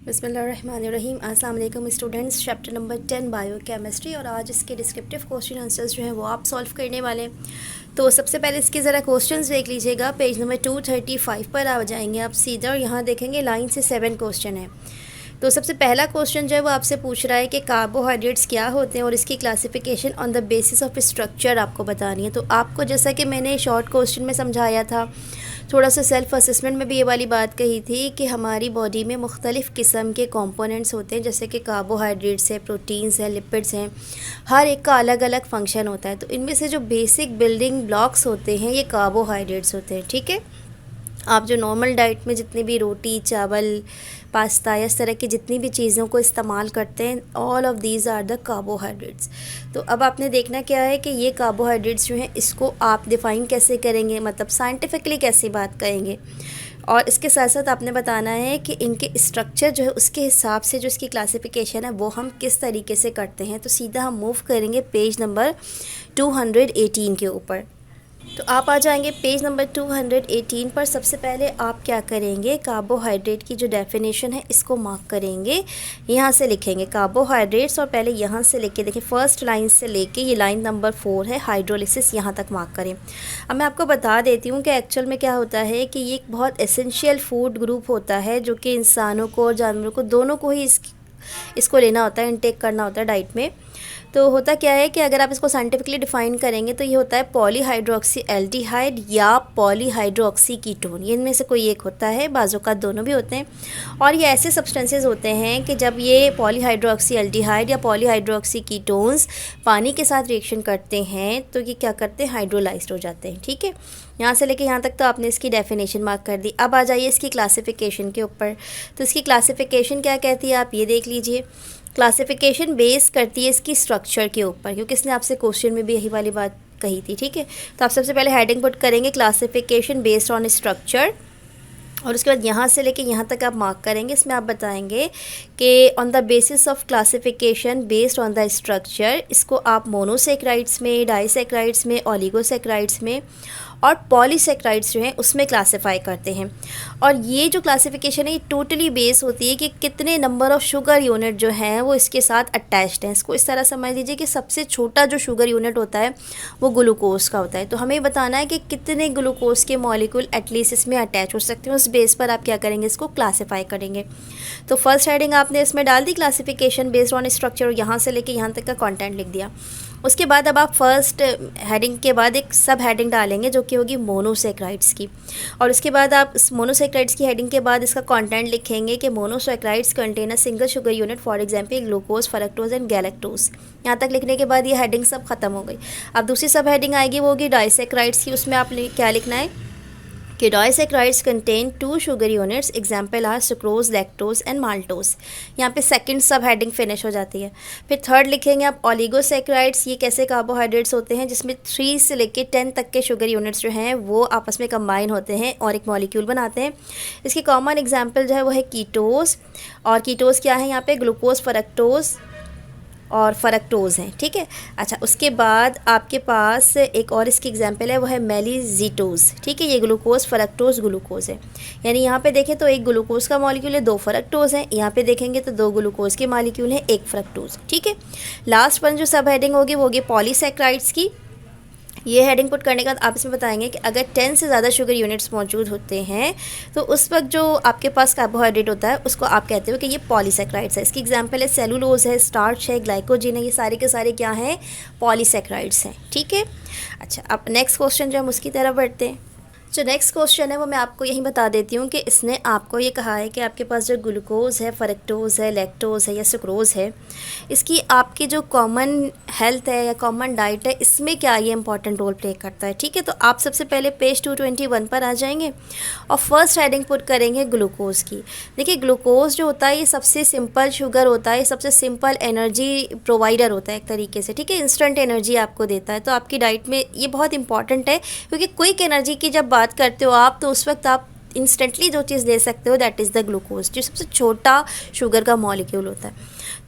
बिस्मिल्लाहिर्रहमानिर्रहीम। अस्सलाम वालेकुम स्टूडेंट्स। चैप्टर नंबर 10 बायोकेमिस्ट्री और आज इसके डिस्क्रिप्टिव क्वेश्चन आंसर्स जो हैं वो आप सॉल्व करने वाले हैं। तो सबसे पहले इसके ज़रा क्वेश्चंस देख लीजिएगा। पेज नंबर 235 पर आ जाएंगे आप सीधा और यहाँ देखेंगे लाइन से 7 क्वेश्चन है। तो सबसे पहला क्वेश्चन जो है वो आपसे पूछ रहा है कि कार्बोहाइड्रेट्स क्या होते हैं और इसकी classification on the basis of structure आपको बतानी है। तो आपको जैसा कि मैंने शॉर्ट क्वेश्चन में समझाया था, थोड़ा सा सेल्फ़ असेसमेंट में भी ये वाली बात कही थी कि हमारी बॉडी में मुख्तलिफ़ किस्म के कंपोनेंट्स होते हैं, जैसे कि कार्बोहाइड्रेट्स है, प्रोटीन्स हैं, लिपिड्स हैं, हर एक का अलग अलग फंक्शन होता है। तो इनमें से जो बेसिक बिल्डिंग ब्लॉक्स होते हैं ये कार्बोहाइड्रेट्स होते हैं। ठीक है, आप जो नॉर्मल डाइट में जितनी भी रोटी, चावल, पास्ता या इस तरह की जितनी भी चीज़ों को इस्तेमाल करते हैं, all of these are the carbohydrates. तो अब आपने देखना क्या है कि ये कार्बोहाइड्रेट्स जो हैं इसको आप डिफ़ाइन कैसे करेंगे, मतलब साइंटिफिकली कैसे बात करेंगे, और इसके साथ साथ आपने बताना है कि इनके स्ट्रक्चर जो है उसके हिसाब से जो इसकी क्लासिफिकेशन है वो हम किस तरीके से करते हैं। तो सीधा हम मूव करेंगे पेज नंबर 218 के ऊपर। तो आप आ जाएंगे पेज नंबर 218 पर। सबसे पहले आप क्या करेंगे, कार्बोहाइड्रेट की जो डेफिनेशन है इसको मार्क करेंगे, यहाँ से लिखेंगे कार्बोहाइड्रेट्स और पहले यहाँ से लेके देखिए फर्स्ट लाइन से लेके ये लाइन नंबर 4 है हाइड्रोलिसिस, यहाँ तक मार्क करें। अब मैं आपको बता देती हूँ कि एक्चुअल में क्या होता है कि ये एक बहुत एसेंशियल फूड ग्रुप होता है जो कि इंसानों को और जानवरों को दोनों को ही इसको लेना होता है, इनटेक करना होता है डाइट में। तो होता क्या है कि अगर आप इसको साइंटिफिकली डिफ़ाइन करेंगे तो ये होता है पॉलीहाइड्रोक्सी एल्डिहाइड या पॉलीहाइड्रोक्सी कीटोन, ये इनमें से कोई एक होता है, बाज़ों का दोनों भी होते हैं। और ये ऐसे सब्सटेंसेस होते हैं कि जब ये पॉलीहाइड्रोक्सी एल्डिहाइड या पॉलीहाइड्रोक्सी कीटोन्स पानी के साथ रिएक्शन करते हैं तो ये क्या करते हैं, हाइड्रोलाइज्ड हो जाते हैं। ठीक है, यहाँ से लेके यहाँ तक तो आपने इसकी डेफिनेशन मार्क कर दी। अब आ जाइए इसकी क्लासिफिकेशन के ऊपर। तो इसकी क्लासिफिकेशन क्या कहती है आप ये देख लीजिए। क्लासिफिकेशन बेस करती है इसकी स्ट्रक्चर के ऊपर, क्योंकि इसने आपसे क्वेश्चन में भी यही वाली बात कही थी। ठीक है, तो आप सबसे पहले हेडिंग पुट करेंगे क्लासिफिकेशन बेस्ड ऑन स्ट्रक्चर, और उसके बाद यहाँ से लेके यहाँ तक आप मार्क करेंगे। इसमें आप बताएंगे कि on the basis of classification based on the structure, इसको आप मोनोसेक्राइड्स में, डाइसेक्राइड्स में, ओलिगोसेक्राइड्स में और पॉलीसेक्राइड्स जो हैं उसमें क्लासिफाई करते हैं। और ये जो क्लासिफिकेशन है ये टोटली बेस होती है कि कितने नंबर ऑफ़ शुगर यूनिट जो हैं वो इसके साथ अटैच्ड हैं। इसको इस तरह समझ लीजिए कि सबसे छोटा जो शुगर यूनिट होता है वो ग्लूकोज का होता है। तो हमें बताना है कि कितने ग्लूकोज के मॉलिक्यूल एटलीस्ट इसमें अटैच हो सकते हैं, उस बेस पर आप क्या करेंगे, इसको क्लासीफाई करेंगे। तो फर्स्ट हेडिंग आपने इसमें डाल दी क्लासिफिकेशन बेस्ड ऑन स्ट्रक्चर, और यहाँ से लेके यहाँ तक का कंटेंट लिख दिया। उसके बाद अब आप फर्स्ट हेडिंग के बाद एक सब हेडिंग डालेंगे जो कि होगी मोनोसेक्राइड्स की, और उसके बाद आप इस मोनोसेक्राइड्स की हेडिंग के बाद इसका कंटेंट लिखेंगे कि monosaccharides contain a single sugar unit, for example glucose, fructose and galactose. यहाँ तक लिखने के बाद ये हेडिंग सब खत्म हो गई। अब दूसरी सब हेडिंग आएगी वो होगी डाइसेक्राइड्स की। उसमें आप क्या लिखना है कि disaccharides contain 2 sugar units, example are sucrose, lactose and maltose. यहाँ पे सेकंड सब हेडिंग फिनिश हो जाती है। फिर थर्ड लिखेंगे आप ओलिगोसेक्राइड्स। ये कैसे कार्बोहाइड्रेट्स होते हैं जिसमें 3 से लेके 10 तक के शुगर यूनिट्स जो हैं वो आपस में कंबाइन होते हैं और एक मॉलिक्यूल बनाते हैं। इसकी कॉमन एग्जाम्पल जो है वो है कीटोज, और कीटोज क्या है यहाँ पे, ग्लूकोज, फ्रक्टोज और फ्रक्टोज हैं। ठीक है, अच्छा उसके बाद आपके पास एक और इसकी एग्जांपल है वो है मेलिजीटोज। ठीक है, ये ग्लूकोज, फ्रक्टोज, ग्लूकोज है। यानी यहाँ पे देखें तो एक ग्लूकोज का मॉलिक्यूल है, 2 फ्रक्टोज हैं। यहाँ पे देखेंगे तो 2 ग्लूकोज के मॉलिक्यूल हैं, 1 फ्रक्टोज। ठीक है, लास्ट वन जो सब हेडिंग होगी वो होगी पॉलीसेक्राइड्स की। ये हेडिंग पुट करने के बाद आप इसमें बताएंगे कि अगर 10 से ज़्यादा शुगर यूनिट्स मौजूद होते हैं तो उस वक्त जो आपके पास कार्बोहाइड्रेट होता है उसको आप कहते हो कि ये पॉलीसेक्राइड्स है। इसकी एग्जांपल है सेलुलोज है, स्टार्च है, ग्लाइकोजन है, ये सारे के सारे क्या हैं, पॉलीसेक्राइड्स हैं। ठीक है, अच्छा अब नेक्स्ट क्वेश्चन जो हम उसकी तरफ बढ़ते हैं। जो नेक्स्ट क्वेश्चन है वो मैं आपको यही बता देती हूँ कि इसने आपको ये कहा है कि आपके पास जो ग्लूकोज है, फ्रक्टोज है, लैक्टोज है या सुक्रोज है, इसकी आपकी जो कॉमन हेल्थ है या कॉमन डाइट है इसमें क्या ये इंपॉर्टेंट रोल प्ले करता है। ठीक है, तो आप सबसे पहले पेज 221 पर आ जाएंगे और फर्स्ट हेडिंग पुट करेंगे ग्लूकोज की। देखिए ग्लूकोज जो होता है ये सबसे सिंपल शुगर होता है, सबसे सिंपल एनर्जी प्रोवाइडर होता है एक तरीके से। ठीक है, इंस्टेंट एनर्जी आपको देता है। तो आपकी डाइट में ये बहुत इंपॉर्टेंट है, क्योंकि क्विक एनर्जी की जब बात करते हो आप तो उस वक्त आप इंस्टेंटली जो चीज़ ले सकते हो दैट इज़ द ग्लूकोज, जो सबसे छोटा शुगर का मॉलिक्यूल होता है।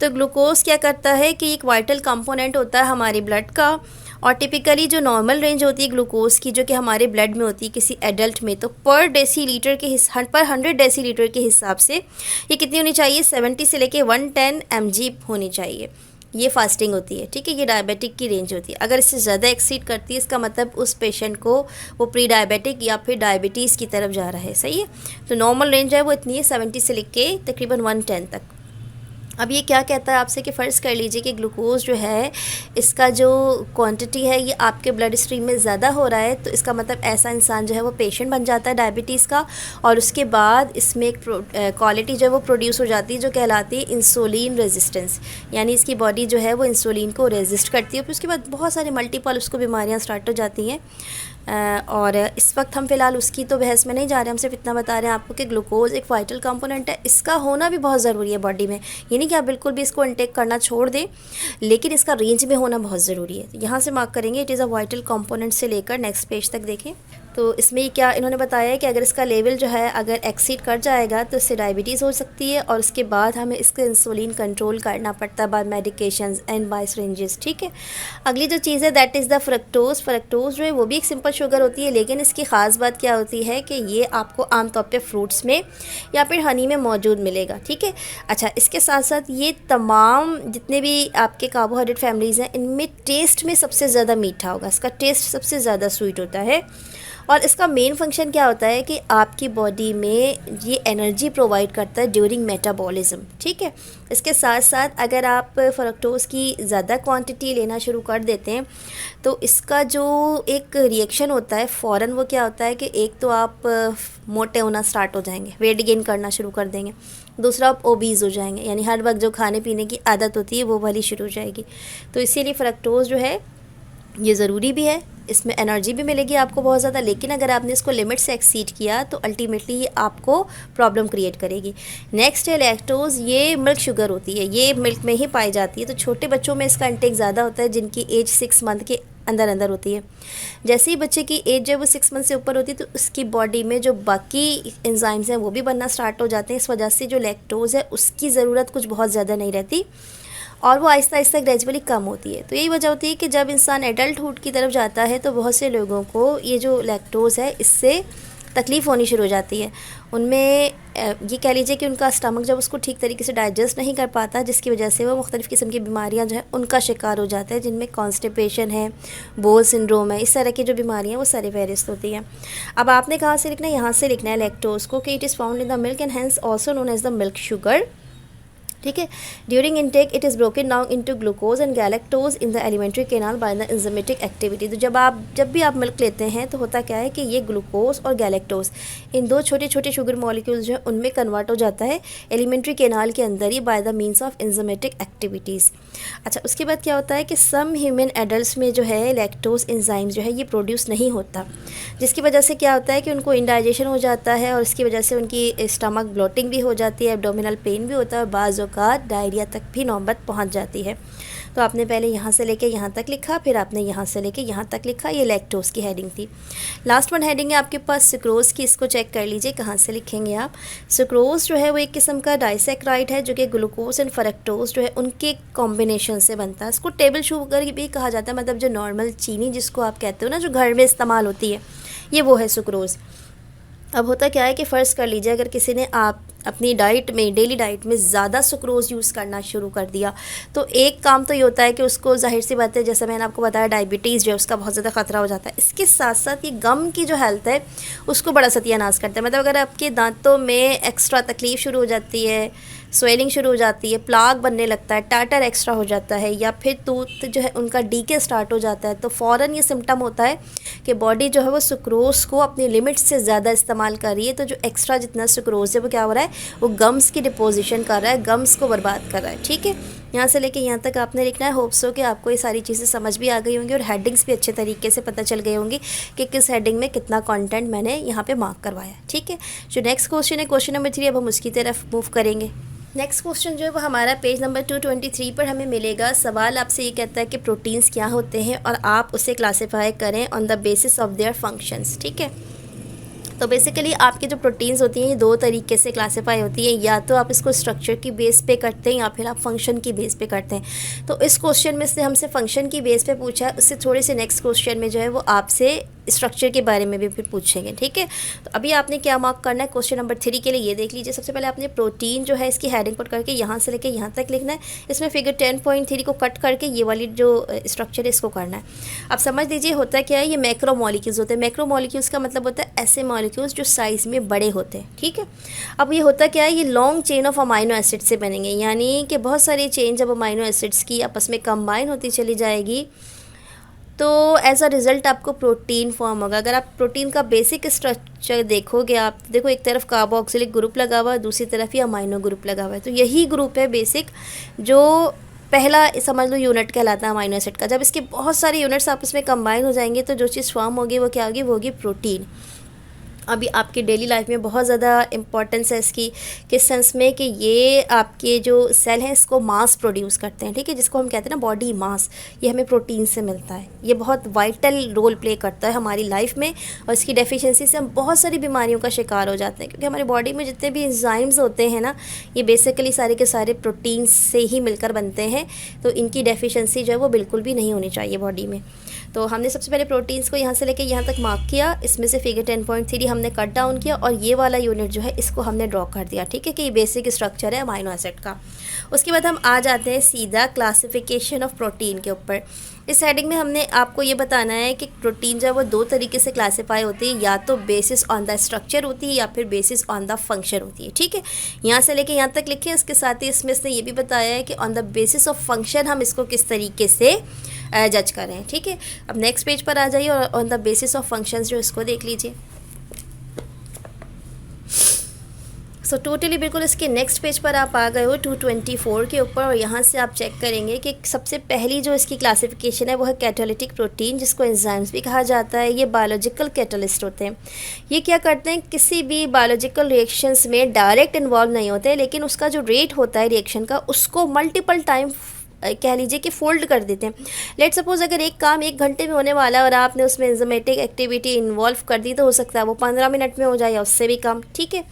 तो ग्लूकोज क्या करता है कि एक वाइटल कंपोनेंट होता है हमारी ब्लड का, और टिपिकली जो नॉर्मल रेंज होती है ग्लूकोज की जो कि हमारे ब्लड में होती है किसी एडल्ट में, तो पर 100 डेसीलीटर के हिसाब से ये कितनी होनी चाहिए, 70 से लेके 110 mg होनी चाहिए। ये फास्टिंग होती है, ठीक है, ये डायबिटिक की रेंज होती है। अगर इससे ज़्यादा एक्सीड करती है इसका मतलब उस पेशेंट को वो प्री डायबिटिक या फिर डायबिटीज़ की तरफ जा रहा है, सही है। तो नॉर्मल रेंज है वो इतनी है, 70 से लेके तकरीबन 110 तक। अब ये क्या कहता है आपसे कि फ़र्ज़ कर लीजिए कि ग्लूकोज़ जो है इसका जो क्वांटिटी है ये आपके ब्लड स्ट्रीम में ज़्यादा हो रहा है, तो इसका मतलब ऐसा इंसान जो है वो पेशेंट बन जाता है डायबिटीज़ का, और उसके बाद इसमें एक क्वालिटी जो है वो प्रोड्यूस हो जाती है जो कहलाती है इंसुलिन रेजिस्टेंस, यानी इसकी बॉडी जो है वो इंसुलिन को रेजिस्ट करती है। फिर उसके बाद बहुत सारी मल्टीपल उसको बीमारियाँ स्टार्ट हो जाती हैं। और इस वक्त हम फ़िलहाल उसकी तो बहस में नहीं जा रहे, हम सिर्फ इतना बता रहे हैं आपको कि ग्लूकोज़ एक वाइटल कंपोनेंट है, इसका होना भी बहुत ज़रूरी है बॉडी में। ये नहीं कि आप बिल्कुल भी इसको इनटेक करना छोड़ दें, लेकिन इसका रेंज में होना बहुत ज़रूरी है। यहाँ से मार्क करेंगे it is a vital component से लेकर नेक्स्ट पेज तक देखें। तो इसमें क्या इन्होंने बताया है कि अगर इसका लेवल जो है अगर एक्सीड कर जाएगा तो इससे डायबिटीज़ हो सकती है, और उसके बाद हमें इसका इंसुलिन कंट्रोल करना पड़ता है by medications and by syringes, ठीक है। अगली जो चीज़ है that is the fructose. Fructose जो है वो भी एक सिंपल शुगर होती है, लेकिन इसकी ख़ास बात क्या होती है कि ये आपको आमतौर पे फ्रूट्स में या फिर हनी में मौजूद मिलेगा, ठीक है। अच्छा, इसके साथ साथ ये तमाम जितने भी आपके कार्बोहाइड्रेट फैमिलीज़ हैं इनमें टेस्ट में सबसे ज़्यादा मीठा होगा, इसका टेस्ट सबसे ज़्यादा स्वीट होता है, और इसका मेन फंक्शन क्या होता है कि आपकी बॉडी में ये एनर्जी प्रोवाइड करता है ड्यूरिंग मेटाबॉलिज्म, ठीक है। इसके साथ साथ अगर आप फ्रक्टोज़ की ज़्यादा क्वांटिटी लेना शुरू कर देते हैं तो इसका जो एक रिएक्शन होता है फ़ौरन वो क्या होता है कि एक तो आप मोटे होना स्टार्ट हो जाएंगे, वेट गेन करना शुरू कर देंगे, दूसरा आप ओबीज़ हो जाएंगे, यानी हर वक्त जो खाने पीने की आदत होती है वो वाली शुरू हो जाएगी। तो इसीलिए फ्रक्टोज़ जो है ये ज़रूरी भी है, इसमें एनर्जी भी मिलेगी आपको बहुत ज़्यादा, लेकिन अगर आपने इसको लिमिट से एक्सीड किया तो अल्टीमेटली ये आपको प्रॉब्लम क्रिएट करेगी। नेक्स्ट है लैक्टोज़। ये मिल्क शुगर होती है, ये मिल्क में ही पाई जाती है, तो छोटे बच्चों में इसका इंटेक ज़्यादा होता है जिनकी एज 6 मंथ के अंदर होती है। जैसे ही बच्चे की एज जब वो 6 मंथ से ऊपर होती है तो उसकी बॉडी में जो बाकी एंजाइम्स हैं वो भी बनना स्टार्ट हो जाते हैं। इस वजह से जो लैक्टोज़ है उसकी ज़रूरत कुछ बहुत ज़्यादा नहीं रहती और वो आहिस्ता आहिस्ता ग्रेजुअली कम होती है। तो यही वजह होती है कि जब इंसान एडल्टहुड की तरफ जाता है तो बहुत से लोगों को ये जो लैक्टोज़ है इससे तकलीफ़ होनी शुरू हो जाती है। उनमें ये कह लीजिए कि उनका स्टमक जब उसको ठीक तरीके से डाइजेस्ट नहीं कर पाता, जिसकी वजह से वो मुख्तलिफ़ किस्म की बीमारियां जो है उनका शिकार हो जाता है, जिनमें कॉन्स्टिपेशन है, बोल सिंड्रोम है, इस तरह की जो बीमारियां वो सारी फहरिस्त होती हैं। अब आपने कहाँ से लिखना है, यहाँ से लिखना है लैक्टोज़ को कि it is found in the milk and hence also known as the milk sugar, ठीक है। During intake it is broken down into glucose and galactose in the alimentary canal by the enzymatic activity. तो जब भी आप milk लेते हैं तो होता क्या है कि ये ग्लूकोज और गैलेक्टोज इन दो छोटे छोटे शुगर मॉलिक्यूल्स जो है उनमें कन्वर्ट हो जाता है एलिमेंट्री कैनाल के अंदर ही by the means of enzymatic activities. अच्छा, उसके बाद क्या होता है कि सम ह्यूमन एडल्ट्स में जो है लैक्टोज एंजाइम जो है ये प्रोड्यूस नहीं होता, जिसकी वजह से क्या होता है कि उनको इंडाइजेशन हो जाता है और इसकी वजह से उनकी स्टमक ब्लोटिंग भी हो जाती है, एब्डोमिनल पेन भी होता है और बाज़ औक़ात डायरिया तक भी नौबत पहुंच जाती है। तो आपने पहले यहाँ से लेके यहाँ तक लिखा, फिर आपने यहाँ से लेके यहाँ तक लिखा, ये लैक्टोज़ की हेडिंग थी। लास्ट वन हेडिंग है आपके पास सुक्रोज़ की, इसको चेक कर लीजिए कहाँ से लिखेंगे आप। सुक्रोज़ जो है वो एक किस्म का डाइसेक्राइड है जो कि ग्लूकोज एंड फ्रक्टोज जो है उनके कॉम्बिनेशन से बनता है। इसको टेबल शुगर भी कहा जाता है, मतलब जो नॉर्मल चीनी जिसको आप कहते हो ना जो घर में इस्तेमाल होती है, ये वो है सुक्रोज़। अब होता क्या है कि फ़र्ज़ कर लीजिए अगर किसी ने आप अपनी डाइट में, डेली डाइट में ज़्यादा सुक्रोज़ यूज़ करना शुरू कर दिया तो एक काम तो ये होता है कि उसको ज़ाहिर सी बात है, जैसा मैंने आपको बताया, डायबिटीज़ जो है उसका बहुत ज़्यादा ख़तरा हो जाता है। इसके साथ साथ ये गम की जो हेल्थ है उसको बड़ा सत्यानाश करता है। मतलब अगर आपके दांतों में एक्स्ट्रा तकलीफ़ शुरू हो जाती है, स्वेलिंग शुरू हो जाती है, प्लाक बनने लगता है, टाटर एक्स्ट्रा हो जाता है, या फिर टूथ जो है उनका डीके स्टार्ट हो जाता है, तो फ़ौरन ये सिम्टम होता है कि बॉडी जो है वो सुक्रोज़ को अपनी लिमिट से ज़्यादा इस्तेमाल कर रही है। तो जो एक्स्ट्रा जितना सुक्रोज़ है वो क्या हो रहा है, वो गम्स की डिपोजिशन कर रहा है, गम्स को बर्बाद कर रहा है, ठीक है। यहाँ से लेके यहाँ तक आपने लिखना है। होप्स हो कि आपको ये सारी चीज़ें समझ भी आ गई होंगी और हेडिंग्स भी अच्छे तरीके से पता चल गई होंगी कि किस हेडिंग में कितना कंटेंट मैंने यहाँ पे मार्क करवाया, ठीक है। जो नेक्स्ट क्वेश्चन है, क्वेश्चन नंबर 3, अब हम उसकी तरफ मूव करेंगे। नेक्स्ट क्वेश्चन जो है वो हमारा पेज नंबर 223 पर हमें मिलेगा। सवाल आपसे ये कहता है कि प्रोटीन्स क्या होते हैं और आप उसे क्लासीफाई करें on the basis of their functions, ठीक है। तो बेसिकली आपकी जो प्रोटीन्स होती हैं ये दो तरीके से क्लासीफाई होती हैं, या तो आप इसको स्ट्रक्चर की बेस पे करते हैं या फिर आप फंक्शन की बेस पे करते हैं। तो इस क्वेश्चन में से हमसे फंक्शन की बेस पे पूछा है, उससे थोड़े से नेक्स्ट क्वेश्चन में जो है वो आपसे स्ट्रक्चर के बारे में भी फिर पूछेंगे, ठीक है। तो अभी आपने क्या मार्क करना है क्वेश्चन नंबर 3 के लिए, ये देख लीजिए। सबसे पहले आपने प्रोटीन जो है इसकी हेडिंग पुट करके यहाँ से लेके यहाँ तक लिखना है। इसमें फिगर 10.3 को कट करके ये वाली जो स्ट्रक्चर है इसको करना है। अब समझ लीजिए होता क्या है, ये मैक्रो मॉलिक्यूल्स होते हैं। मैक्रो मॉलिक्यूल्स का मतलब होता है ऐसे मॉलिक्यूल्स जो साइज़ में बड़े होते हैं, ठीक है। अब ये होता क्या है, ये long chain of amino acid से बनेंगे, यानी कि बहुत सारी चेन जब अमाइनो एसिड्स की आपस में कंबाइन होती चली जाएगी तो एज अ रिज़ल्ट आपको प्रोटीन फॉर्म होगा। अगर आप प्रोटीन का बेसिक स्ट्रक्चर देखोगे, आप देखो एक तरफ कार्बोक्सिलिक ग्रुप लगा हुआ है, दूसरी तरफ ही अमाइनो ग्रुप लगा हुआ है। तो यही ग्रुप है बेसिक, जो पहला समझ लो यूनिट कहलाता है अमाइनो एसिड का। जब इसके बहुत सारे यूनिट्स आपस में कंबाइन हो जाएंगे तो जो चीज़ फॉर्म होगी वो क्या होगी, वो होगी प्रोटीन। अभी आपकी डेली लाइफ में बहुत ज़्यादा इम्पॉर्टेंस है इसकी, किस सेंस में कि ये आपके जो सेल हैं इसको मास प्रोड्यूस करते हैं, ठीक है, जिसको हम कहते हैं ना बॉडी मास, ये हमें प्रोटीन से मिलता है। ये बहुत वाइटल रोल प्ले करता है हमारी लाइफ में, और इसकी डेफिशिएंसी से हम बहुत सारी बीमारियों का शिकार हो जाते हैं, क्योंकि हमारी बॉडी में जितने भी एंजाइम्स होते हैं ना, ये बेसिकली सारे के सारे प्रोटीन से ही मिलकर बनते हैं। तो इनकी डेफिशिएंसी जो है वो बिल्कुल भी नहीं होनी चाहिए बॉडी में। तो हमने सबसे पहले प्रोटीन्स को यहाँ से लेके यहाँ तक मार्क किया, इसमें से फिगर 10.3 हमने कट डाउन किया और ये वाला यूनिट जो है इसको हमने ड्रॉ कर दिया, ठीक है, कि ये बेसिक स्ट्रक्चर है अमाइनो एसिड का। उसके बाद हम आ जाते हैं सीधा क्लासिफिकेशन ऑफ प्रोटीन के ऊपर। इस हेडिंग में हमने आपको ये बताना है कि प्रोटीन जो है वो दो तरीके से क्लासीफाई होती है, या तो बेसिस ऑन द स्ट्रक्चर होती है या फिर बेसिस ऑन द फंक्शन होती है, ठीक है। यहाँ से लेके यहाँ तक लिखे। इसके साथ ही इसमें इसने ये भी बताया है कि on the basis of function हम इसको किस तरीके से जज करें, ठीक है। अब नेक्स्ट पेज पर आ जाइए और on the basis of functions जो इसको देख लीजिए। सो टोटली बिल्कुल इसके नेक्स्ट पेज पर आप आ गए हो 224 के ऊपर, और यहाँ से आप चेक करेंगे कि सबसे पहली जो इसकी क्लासिफिकेशन है वो है कैटालिटिक प्रोटीन, जिसको एंजाइम्स भी कहा जाता है। ये बायोलॉजिकल कैटलिस्ट होते हैं। ये क्या करते हैं, किसी भी बायोलॉजिकल रिएक्शंस में डायरेक्ट इन्वॉल्व नहीं होते, लेकिन उसका जो रेट होता है रिएक्शन का उसको मल्टीपल टाइम कह लीजिए कि फोल्ड कर देते हैं। लेट सपोज अगर एक काम 1 घंटे में होने वाला है और आपने उसमें एंजाइमेटिक एक्टिविटी इन्वॉल्व कर दी, तो हो सकता है वो 15 मिनट में हो जाए या उससे भी कम, ठीक है।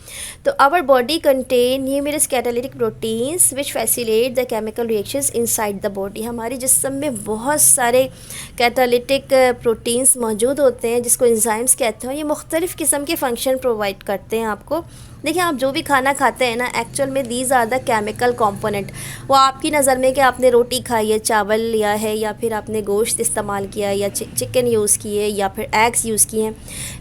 तो our body contain numerous catalytic proteins which facilitate the chemical reactions inside the body. हमारे जिस्म में बहुत सारे कैटालिटिक प्रोटीन्स मौजूद होते हैं जिसको एंजाइम्स कहते हैं। ये मुख्तलिफ़ किस्म के फंक्शन प्रोवाइड करते हैं आपको। देखिए, आप जो भी खाना खाते हैं ना, एक्चुअल में these are the chemical component. वो आपकी नज़र में कि आपने रोटी खाई है, चावल लिया है, या फिर आपने गोश्त इस्तेमाल किया है, या चिकन यूज़ किए, या फिर एग्स यूज़ किए हैं,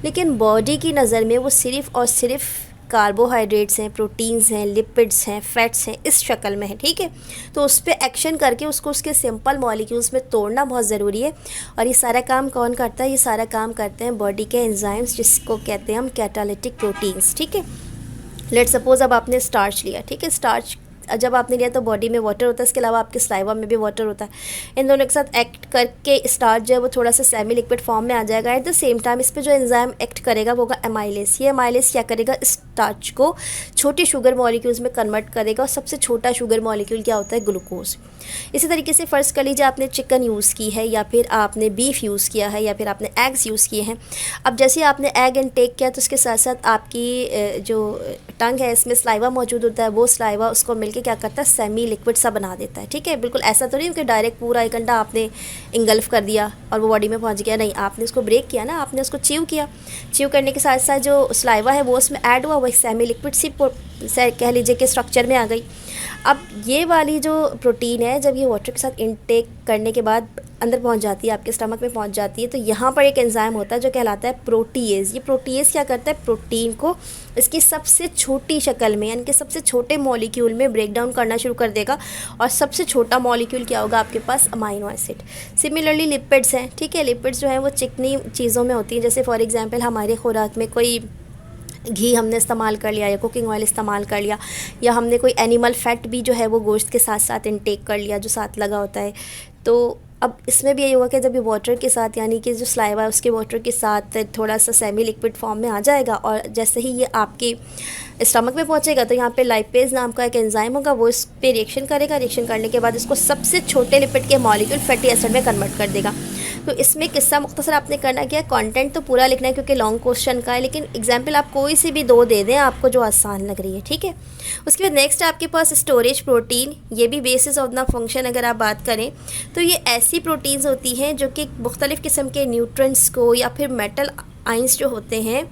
लेकिन बॉडी की नज़र में वो सिर्फ़ और सिर्फ कार्बोहाइड्रेट्स हैं, प्रोटीन्स हैं, लिपिड्स हैं, फैट्स हैं, इस शक्ल में है, ठीक है। तो उस पर एक्शन करके उसको उसके सिंपल मॉलिक्यूल्स में तोड़ना बहुत ज़रूरी है। और ये सारा काम कौन करता है, ये सारा काम करते हैं बॉडी के एंजाइम्स, जिसको कहते हैं हम कैटालिटिक प्रोटीन्स, ठीक है। लेट सपोज अब आपने स्टार्च लिया, ठीक है। स्टार्च जब आपने लिया तो बॉडी में वाटर होता है, इसके अलावा आपके स्लाइवा में भी वाटर होता है। इन दोनों के साथ एक्ट करके स्टार्च जो है वो थोड़ा सा सेमी लिक्विड फॉर्म में आ जाएगा। एट द सेम टाइम इस पर जो एंजाइम एक्ट करेगा वो होगा एमाइलेस। ये एमाइलेस क्या करेगा, स्टार्च को छोटे शुगर मॉलिक्यूल्स में कन्वर्ट करेगा, और सबसे छोटा शुगर मॉलिक्यूल क्या होता है, ग्लूकोज। इसी तरीके से फ़र्ज़ कर लीजिए आपने चिकन यूज़ की है, या फिर आपने बीफ यूज़ किया है, या फिर आपने एग्स यूज़ किए हैं। अब जैसे आपने एग इनटेक किया तो उसके साथ साथ आपकी जो टंग है इसमें स्लाइवा मौजूद होता है, वो स्लाइवा उसको मिलके क्या करता है, सेमी लिक्विड सा बना देता है, ठीक है। बिल्कुल ऐसा तो नहीं कि डायरेक्ट पूरा 1 घंटा आपने इंगल्फ कर दिया और वो बॉडी में पहुंच गया, नहीं, आपने उसको ब्रेक किया ना, आपने उसको च्यू किया। च्यू करने के साथ साथ जो स्लाइवा है वो उसमें ऐड हुआ, वही सेमी लिक्विड सी कह लीजिए कि स्ट्रक्चर में आ गई। अब ये वाली जो प्रोटीन है, जब ये वाटर के साथ इनटेक करने के बाद अंदर पहुंच जाती है, आपके स्टमक में पहुंच जाती है, तो यहाँ पर एक एंजाइम होता है जो कहलाता है प्रोटीएज। ये प्रोटीएज क्या करता है, प्रोटीन को इसकी सबसे छोटी शक्ल में, यानी कि सबसे छोटे मॉलिक्यूल में ब्रेक डाउन करना शुरू कर देगा, और सबसे छोटा मॉलिक्यूल क्या होगा आपके पास, अमाइनो एसिड। सिमिलरली लिपिड्स हैं, ठीक है। लिपिड्स जो हैं वो चिकनी चीज़ों में होती हैं, जैसे फॉर एग्जांपल हमारे खुराक में कोई घी हमने इस्तेमाल कर लिया, या कुकिंग ऑयल इस्तेमाल कर लिया, या हमने कोई एनिमल फैट भी जो है वो गोश्त के साथ साथ इनटेक कर लिया जो साथ लगा होता है। तो अब इसमें भी यही होगा कि जब ये वाटर के साथ, यानी कि जो स्लाइवा है उसके वाटर के साथ थोड़ा सा सेमी लिक्विड फॉर्म में आ जाएगा, और जैसे ही ये आपके स्टमक में पहुंचेगा तो यहाँ पे लाइपेज नाम का एक एंजाइम होगा, वो इस पे रिएक्शन करेगा। रिएक्शन करने के बाद इसको सबसे छोटे लिपिड के मॉलिक्यूल फैटी एसिड में कन्वर्ट कर देगा। तो इसमें किस्सा मुख्तसर आपने करना क्या है, कंटेंट तो पूरा लिखना है क्योंकि लॉन्ग क्वेश्चन का है, लेकिन एग्जाम्पल आप कोई सी भी 2 दे दें आपको जो आसान लग रही है, ठीक है। उसके बाद नेक्स्ट आपके पास स्टोरेज प्रोटीन, ये भी बेसिस ऑफ द फंक्शन अगर आप बात करें तो ये ऐसी प्रोटीन्स होती हैं जो कि मुख्तलिफ़ किस्म के न्यूट्रिएंट्स को या फिर मेटल आइंस जो होते हैं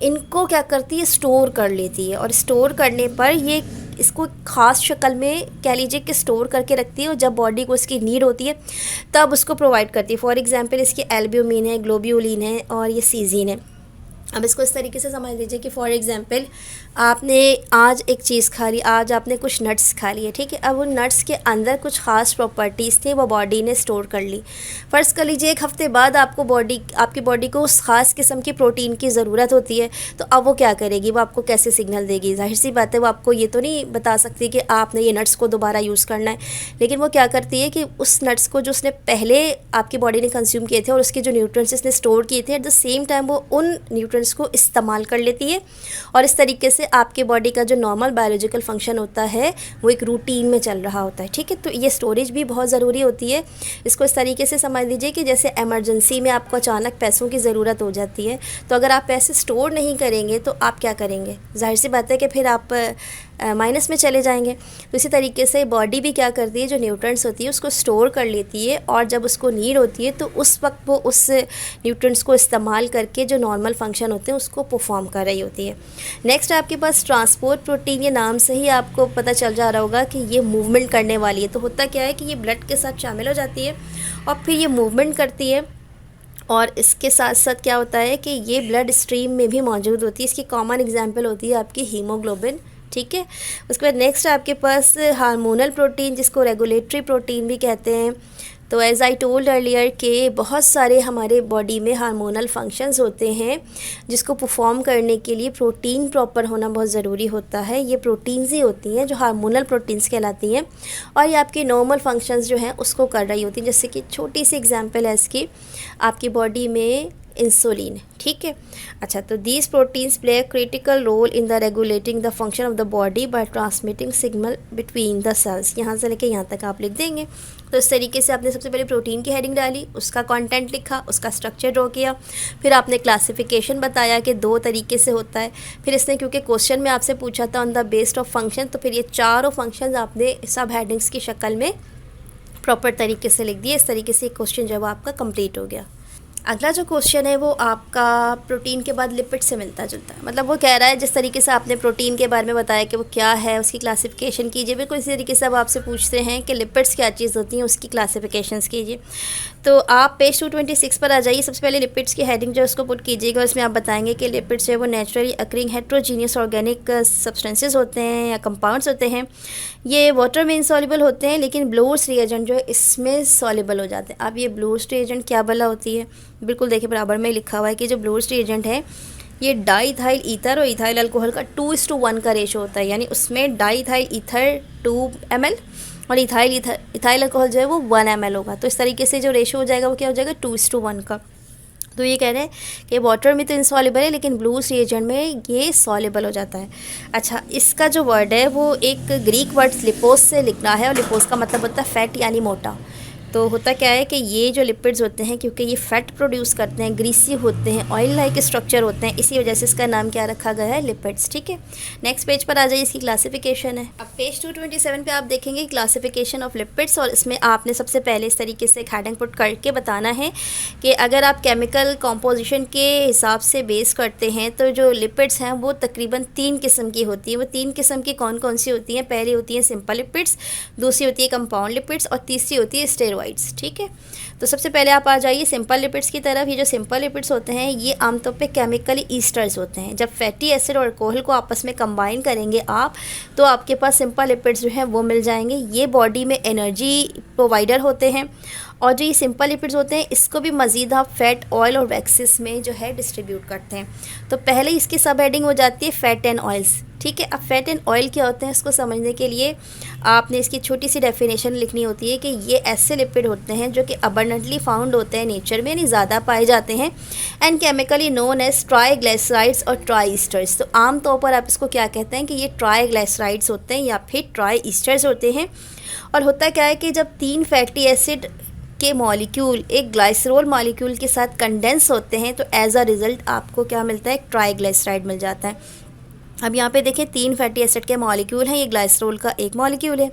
इनको क्या करती है, स्टोर कर लेती है, और स्टोर करने पर ये इसको ख़ास शक्ल में कह लीजिए कि स्टोर करके रखती है, और जब बॉडी को इसकी नीड होती है तब उसको प्रोवाइड करती है। फॉर एग्जांपल इसकी एल्ब्यूमिन है, ग्लोब्यूलिन है और ये सीजीन है। अब इसको इस तरीके से समझ लीजिए कि फॉर एग्जांपल आपने आज एक चीज़ खा ली, आज आपने कुछ नट्स खा लिए, ठीक है। अब उन नट्स के अंदर कुछ ख़ास प्रॉपर्टीज़ थे, वो बॉडी ने स्टोर कर ली। फ़र्ज़ कर लीजिए 1 हफ़्ते बाद आपकी बॉडी को उस ख़ास किस्म की प्रोटीन की ज़रूरत होती है, तो अब वो क्या करेगी, वो आपको कैसे सिग्नल देगी। ज़ाहिर सी बात है वो आपको ये तो नहीं बता सकती कि आपने ये नट्स को दोबारा यूज़ करना है, लेकिन वो क्या करती है कि उस नट्स को जो उसने पहले आपकी बॉडी ने कंज्यूम किए थे और उसके जो न्यूट्रिएंट्स इसने स्टोर किए थे, एट द सेम टाइम वो उन न्यूट्रिएंट्स को इस्तेमाल कर लेती है, और इस तरीके से आपके बॉडी का जो नॉर्मल बायोलॉजिकल फंक्शन होता है वो एक रूटीन में चल रहा होता है, ठीक है। तो ये स्टोरेज भी बहुत ज़रूरी होती है। इसको इस तरीके से समझ लीजिए कि जैसे एमरजेंसी में आपको अचानक पैसों की ज़रूरत हो जाती है, तो अगर आप पैसे स्टोर नहीं करेंगे तो आप क्या करेंगे, ज़ाहिर सी बात है कि फिर आप माइनस में चले जाएंगे। तो इसी तरीके से बॉडी भी क्या करती है, जो न्यूट्रिएंट्स होती है उसको स्टोर कर लेती है, और जब उसको नीड होती है तो उस वक्त वो उस न्यूट्रिएंट्स को इस्तेमाल करके जो नॉर्मल फंक्शन होते हैं उसको परफॉर्म कर रही होती है। नेक्स्ट आपके पास ट्रांसपोर्ट प्रोटीन, ये नाम से ही आपको पता चल जा रहा होगा कि ये मूवमेंट करने वाली है। तो होता क्या है कि ये ब्लड के साथ शामिल हो जाती है और फिर ये मूवमेंट करती है, और इसके साथ साथ क्या होता है कि ये ब्लड स्ट्रीम में भी मौजूद होती है। इसकी कॉमन एग्जांपल होती है आपकी हीमोग्लोबिन, ठीक है। उसके बाद नेक्स्ट आपके पास हार्मोनल प्रोटीन, जिसको रेगुलेटरी प्रोटीन भी कहते हैं। तो एज़ आई टोल्ड अर्लियर के बहुत सारे हमारे बॉडी में हार्मोनल फंक्शंस होते हैं जिसको परफॉर्म करने के लिए प्रोटीन प्रॉपर होना बहुत ज़रूरी होता है। ये प्रोटीन्स ही होती हैं जो हार्मोनल प्रोटीन्स कहलाती हैं, और ये आपके नॉर्मल फंक्शंस जो हैं उसको कर रही होती हैं। जैसे कि छोटी सी एग्जांपल है इसकी, आपकी बॉडी में इंसुलिन, ठीक है। अच्छा, तो these proteins play a critical role in the regulating the function of the body by transmitting signal between the cells. यहाँ से लेके यहाँ तक आप लिख देंगे। तो इस तरीके से आपने सबसे पहले प्रोटीन की हेडिंग डाली, उसका कंटेंट लिखा, उसका स्ट्रक्चर ड्रॉ किया, फिर आपने क्लासिफिकेशन बताया कि 2 तरीके से होता है। फिर इसने क्योंकि क्वेश्चन में आपसे पूछा था on the based of function, तो फिर ये चारों फंक्शंस आपने सब हेडिंग्स की शक्ल में प्रॉपर तरीके से लिख दिए। इस तरीके से क्वेश्चन जब आपका कंप्लीट हो गया। अगला जो क्वेश्चन है वो आपका प्रोटीन के बाद लिपिड से मिलता जुलता है। मतलब वो कह रहा है जिस तरीके से आपने प्रोटीन के बारे में बताया कि वो क्या है, उसकी क्लासिफिकेशन कीजिए, बिल्कुल इसी तरीके से अब आपसे पूछते हैं कि लिपिड्स क्या चीज़ होती हैं, उसकी क्लासिफिकेशंस कीजिए। तो आप पेज 226 पर आ जाइए। सबसे पहले लिपिड्स की हेडिंग जो उसको पुट कीजिएगा, उसमें आप बताएंगे कि लिपिड्स जो है वो naturally occurring heterogeneous organic substances होते हैं या कंपाउंड्स होते हैं। ये वाटर में इनसॉल्युबल होते हैं, लेकिन ब्लोर्स रिएजेंट जो है इसमें सॉल्युबल हो जाते हैं। अब ये ब्लोर्स रिएजेंट क्या भला होती है, बिल्कुल देखिए बराबर में लिखा हुआ है कि जो ब्लोर्स रिएजेंट है ये डाईथाइल ईथर और इथाइल अल्कोहल का 2:1 का रेशो होता है। यानी उसमें डाईथाइल ईथर 2 ml और इथाइल अल्कोहल जो है वो 1 ml होगा। तो इस तरीके से जो रेशो हो जाएगा वो क्या हो जाएगा, 2:1 का। तो ये कह रहे हैं कि वाटर में तो इनसॉल्युबल है, लेकिन ब्लूस रिएजेंट में ये सॉल्युबल हो जाता है। अच्छा, इसका जो वर्ड है वो एक ग्रीक वर्ड लिपोस से लिखना है, और लिपोस का मतलब होता है फैट यानी मोटा। तो होता क्या है कि ये जो लिपिड्स होते हैं क्योंकि ये फैट प्रोड्यूस करते हैं, ग्रीसी होते हैं, ऑयल लाइक स्ट्रक्चर होते हैं, इसी वजह से इसका नाम क्या रखा गया है, लिपिड्स। ठीक है, नेक्स्ट पेज पर आ जाइए, इसकी क्लासिफिकेशन है। अब पेज 227 पे आप देखेंगे क्लासिफिकेशन ऑफ लिपिड्स, और इसमें आपने सबसे पहले इस तरीके से हेडिंग पुट करके बताना है कि अगर आप केमिकल कॉम्पोजिशन के हिसाब से बेस करते हैं तो जो लिपिड्स हैं वो तकरीबन 3 किस्म की होती हैं। वो 3 किस्म की कौन कौन सी होती हैं? पहली होती है सिंपल लिपिड्स, दूसरी होती है कंपाउंड लिपिड्स, और तीसरी होती है स्टेरॉइड्स। ठीक है, तो सबसे पहले आप आ जाइए सिंपल लिपिड्स की तरफ। ये जो सिंपल लिपिड्स होते हैं ये आमतौर पे केमिकली ईस्टर्स होते हैं। जब फैटी एसिड और अल्कोहल को आपस में कंबाइन करेंगे आप, तो आपके पास सिंपल लिपिड्स जो हैं वो मिल जाएंगे। ये बॉडी में एनर्जी प्रोवाइडर होते हैं, और जो ये सिंपल लिपिड्स होते हैं इसको भी मज़ीद आप फैट, ऑयल और वैक्सेस में जो है डिस्ट्रीब्यूट करते हैं। तो पहले इसकी सब हेडिंग हो जाती है फैट एंड ऑयल्स। ठीक है, अब फैट एंड ऑयल क्या होते हैं इसको समझने के लिए आपने इसकी छोटी सी डेफिनेशन लिखनी होती है कि ये ऐसे लिपिड होते हैं जो कि अबंडेंटली फाउंड होते हैं नेचर में, यानी ज़्यादा पाए जाते हैं, एंड केमिकली नोन एज ट्राईग्लिसराइड्स और ट्राईस्टर्स। तो आम तौर पर आप इसको क्या कहते हैं कि ये ट्राईग्लिसराइड्स होते हैं या फिर ट्राईस्टर्स होते हैं। और होता क्या है कि जब 3 फैटी एसिड के मॉलिक्यूल एक ग्लाइसरोल मॉलिक्यूल के साथ कंडेंस होते हैं तो एज अ रिज़ल्ट आपको क्या मिलता है, एक ट्राइग्लिसराइड मिल जाता है। अब यहाँ पे देखें 3 फैटी एसिड के मॉलिक्यूल हैं, ये ग्लाइसरोल का एक मॉलिक्यूल है।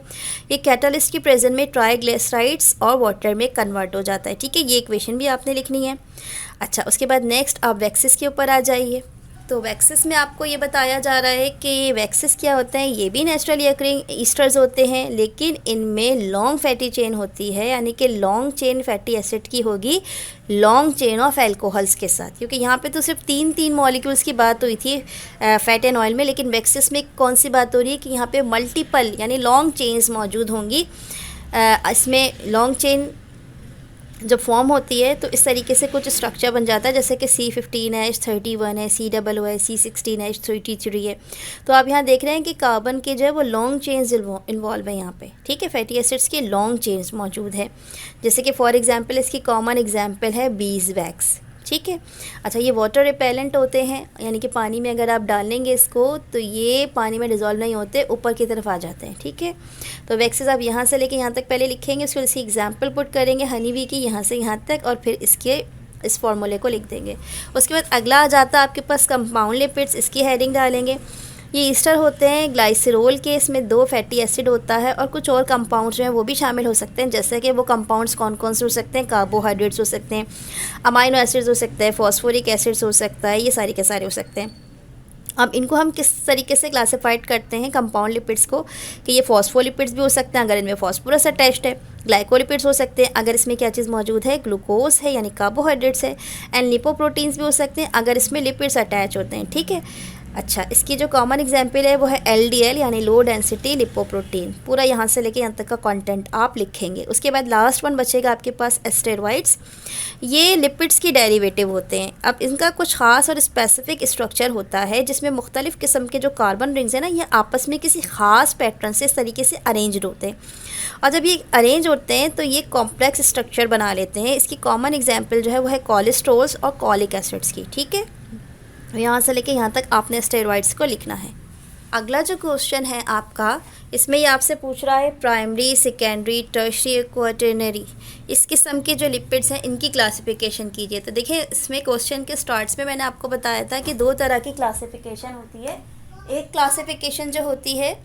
ये कैटलिस्ट की प्रेजेंस में ट्राइग्लिसराइड्स और वाटर में कन्वर्ट हो जाता है। ठीक है, ये इक्वेशन भी आपने लिखनी है। अच्छा, उसके बाद नेक्स्ट आप वैक्सिस के ऊपर आ जाइए। तो वैक्सिस में आपको ये बताया जा रहा है कि वैक्सिस क्या होता है, ये भी नेचुरली अकरिंग ईस्टर्स होते हैं, लेकिन इनमें लॉन्ग फैटी चेन होती है, यानी कि लॉन्ग चेन फैटी एसिड की होगी लॉन्ग चेन ऑफ एल्कोहल्स के साथ। क्योंकि यहाँ पे तो सिर्फ 3 मॉलिक्यूल्स की बात हुई थी फैट एंड ऑयल में, लेकिन वैक्सिस में कौन सी बात हो रही है कि यहाँ पे मल्टीपल यानी लॉन्ग चेन्स मौजूद होंगी। इसमें लॉन्ग चेन जब फॉर्म होती है तो इस तरीके से कुछ स्ट्रक्चर बन जाता है, जैसे कि C15H31 है, COO है, C16H33 है। तो आप यहाँ देख रहे हैं कि कार्बन के जो है वो लॉन्ग चेन्स इन्वॉल्व है यहाँ पे। ठीक है, फैटी एसिड्स के लॉन्ग चेन्स मौजूद है, जैसे कि फॉर एग्जांपल इसकी कॉमन एग्जांपल है बीज वैक्स। ठीक है। अच्छा, ये वाटर रिपेलेंट होते हैं, यानी कि पानी में अगर आप डालेंगे इसको तो ये पानी में डिज़ोल्व नहीं होते, ऊपर की तरफ आ जाते हैं। ठीक है, तो वैक्सेस आप यहाँ से लेके यहाँ तक पहले लिखेंगे, उसके बाद इसकी एग्जांपल पुट करेंगे हनी बी की यहाँ से यहाँ तक, और फिर इसके इस फॉर्मूले को लिख देंगे। उसके बाद अगला आ जाता है आपके पास कंपाउंड लिपिड्स, इसकी हेडिंग डालेंगे। ये ईस्टर होते हैं ग्लाइसरोल के, इसमें 2 फैटी एसिड होता है और कुछ और कंपाउंड्स जो हैं वो भी शामिल हो सकते हैं, जैसे कि वो कंपाउंड्स कौन कौन से हो सकते हैं, कार्बोहाइड्रेट्स हो सकते हैं, अमाइनो एसिड्स हो सकते हैं, फॉस्फोरिक एसिड्स हो सकता है, ये सारे के सारे हो सकते हैं। अब इनको हम किस तरीके से क्लासिफाइड करते हैं कंपाउंड लिपिड्स को, कि ये फॉस्फोलिपिड्स भी हो सकते हैं अगर इनमें फॉस्फोरस अटैच्ड है, ग्लाइकोलिपिड्स हो सकते हैं अगर इसमें क्या चीज़ मौजूद है, ग्लूकोज है यानी कार्बोहाइड्रेट्स है, एंड लिपोप्रोटीन्स भी हो सकते हैं अगर इसमें लिपिड्स अटैच होते हैं। ठीक है। अच्छा, इसकी जो कॉमन एग्जांपल है वो है LDL यानी लो डेंसिटी लिपोप्रोटीन। पूरा यहाँ से लेके यहाँ तक का कंटेंट आप लिखेंगे। उसके बाद लास्ट वन बचेगा आपके पास एस्टेरॉइड्स। ये लिपिड्स की डेरिवेटिव होते हैं। अब इनका कुछ ख़ास और स्पेसिफिक स्ट्रक्चर होता है जिसमें मुख्तलिफ़ किस्म के जो कार्बन रिंग्स हैं ना, ये आपस में किसी ख़ास पैटर्न से इस तरीके से अरेंज्ड होते हैं, और जब ये अरेंज होते हैं तो ये कॉम्प्लेक्स स्ट्रक्चर बना लेते हैं। इसकी कॉमन एग्जाम्पल जो है वो है कोलेस्ट्रोल्स और कॉलिक एसिड्स की। ठीक है, यहाँ से लेके यहाँ तक आपने स्टेरॉइड्स को लिखना है। अगला जो क्वेश्चन है आपका, इसमें ये आपसे पूछ रहा है प्राइमरी, सेकेंडरी, टर्शियरी, क्वाटरनरी, इस किस्म के जो लिपिड्स हैं इनकी क्लासिफिकेशन कीजिए। तो देखिए, इसमें क्वेश्चन के स्टार्ट्स में मैंने आपको बताया था कि 2 तरह की क्लासिफिकेशन होती है। एक क्लासिफिकेशन जो होती है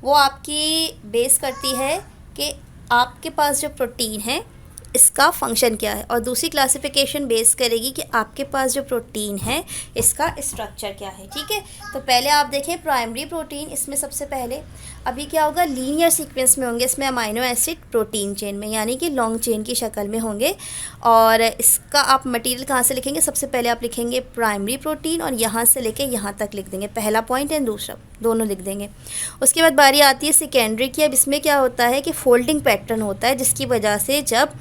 वो आपकी बेस करती है कि आपके पास जो प्रोटीन है इसका फंक्शन क्या है, और दूसरी क्लासिफिकेशन बेस करेगी कि आपके पास जो प्रोटीन है इसका स्ट्रक्चर क्या है। ठीक है, तो पहले आप देखें प्राइमरी प्रोटीन, इसमें सबसे पहले अभी क्या होगा, लीनियर सीक्वेंस में होंगे, इसमें अमाइनो एसिड प्रोटीन चेन में यानी कि लॉन्ग चेन की शक्ल में होंगे। और इसका आप मटेरियल कहाँ से लिखेंगे, सबसे पहले आप लिखेंगे प्राइमरी प्रोटीन और यहाँ से लेके यहाँ तक लिख देंगे, पहला पॉइंट एंड दूसरा दोनों लिख देंगे। उसके बाद बारी आती है सेकेंडरी की। अब इसमें क्या होता है कि फोल्डिंग पैटर्न होता है, जिसकी वजह से जब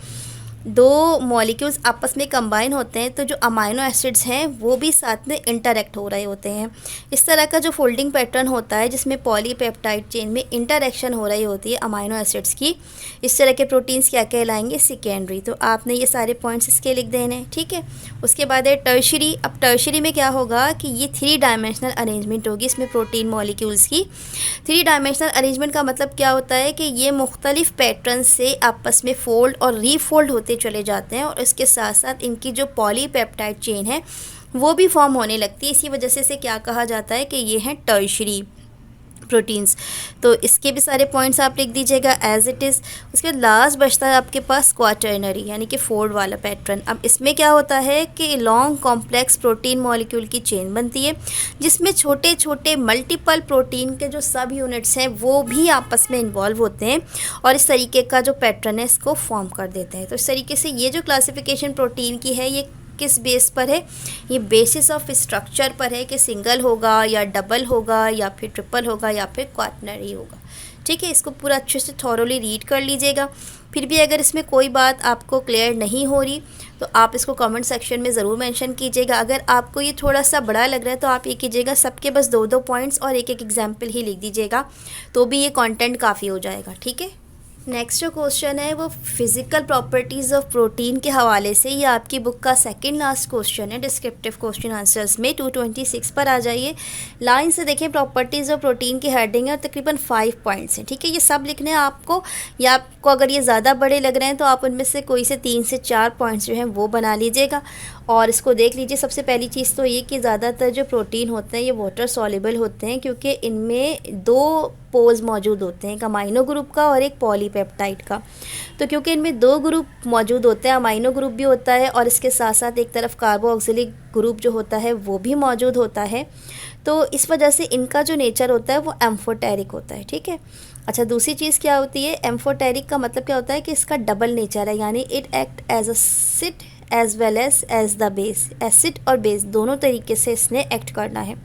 2 मॉलिक्यूल्स आपस में कंबाइन होते हैं तो जो अमाइनो एसिड्स हैं वो भी साथ में इंटरैक्ट हो रहे होते हैं। इस तरह का जो फोल्डिंग पैटर्न होता है जिसमें पॉलीपेप्टाइड चेन में इंटरैक्शन हो रही होती है अमाइनो एसिड्स की, इस तरह के प्रोटीन्स क्या कहलाएंगे, सेकेंडरी। तो आपने ये सारे पॉइंट्स इसके लिख देने हैं। ठीक है, उसके बाद है टर्शियरी। अब टर्शियरी में क्या होगा कि ये 3 डायमेंशनल अरेंजमेंट होगी इसमें प्रोटीन मॉलिक्यूल्स की। 3 डायमेंशनल अरेंजमेंट का मतलब क्या होता है कि ये मुख्तलिफ पैटर्न से आपस में फोल्ड और रीफोल्ड होते चले जाते हैं, और इसके साथ साथ इनकी जो पॉलीपेप्टाइड चेन है वो भी फॉर्म होने लगती है। इसी वजह से इसे क्या कहा जाता है कि ये हैं टर्शियरी प्रोटीन्स। तो इसके भी सारे पॉइंट्स आप लिख दीजिएगा एज इट इज़। उसके बाद लास्ट बचता है आपके पास क्वाटरनरी यानी कि फोल्ड वाला पैटर्न। अब इसमें क्या होता है कि लॉन्ग कॉम्प्लेक्स प्रोटीन मॉलिक्यूल की चेन बनती है जिसमें छोटे छोटे मल्टीपल प्रोटीन के जो सब यूनिट्स हैं वो भी आपस में इन्वॉल्व होते हैं, और इस तरीके का जो पैटर्न है इसको फॉर्म कर देते हैं। तो इस तरीके से ये जो क्लासिफिकेशन प्रोटीन की है ये किस बेस पर है, ये बेसिस ऑफ स्ट्रक्चर पर है कि सिंगल होगा या डबल होगा या फिर ट्रिपल होगा या फिर क्वाटरनरी होगा। ठीक है, इसको पूरा अच्छे से थॉरोली रीड कर लीजिएगा। फिर भी अगर इसमें कोई बात आपको क्लियर नहीं हो रही तो आप इसको कमेंट सेक्शन में ज़रूर मेंशन कीजिएगा। अगर आपको ये थोड़ा सा बड़ा लग रहा है तो आप ये कीजिएगा, सबके बस 2-2 पॉइंट्स और एक एक एग्जाम्पल ही लिख दीजिएगा, तो भी ये कंटेंट काफ़ी हो जाएगा। ठीक है। नेक्स्ट जो क्वेश्चन है वो फिजिकल प्रॉपर्टीज़ ऑफ प्रोटीन के हवाले से, ये आपकी बुक का सेकंड लास्ट क्वेश्चन है डिस्क्रिप्टिव क्वेश्चन आंसर्स में। 226 पर आ जाइए, लाइन से देखें प्रॉपर्टीज़ ऑफ प्रोटीन की हेडिंग है और तकरीबन 5 पॉइंट्स हैं, ठीक है। ये सब लिखने हैं आपको, या आपको अगर ये ज़्यादा बड़े लग रहे हैं तो आप उनमें से कोई से 3 से 4 पॉइंट्स जो हैं वो बना लीजिएगा और इसको देख लीजिए। सबसे पहली चीज़ तो ये कि ज़्यादातर जो प्रोटीन होते हैं ये वाटर सॉल्युबल होते हैं, क्योंकि इनमें 2 पोज मौजूद होते हैं, एक अमाइनो ग्रुप का और एक पॉलीपेप्टाइड का। तो क्योंकि इनमें 2 ग्रुप मौजूद होते हैं, अमाइनो ग्रुप भी होता है और इसके साथ साथ एक तरफ कार्बोक्सिलिक ग्रुप जो होता है वो भी मौजूद होता है, तो इस वजह से इनका जो नेचर होता है वो एम्फोटेरिक होता है, ठीक है। अच्छा, दूसरी चीज़ क्या होती है, एम्फोटेरिक का मतलब क्या होता है कि इसका डबल नेचर है, यानी it act as acid as well as the base, acid और बेस दोनों तरीके से इसने एक्ट करना है।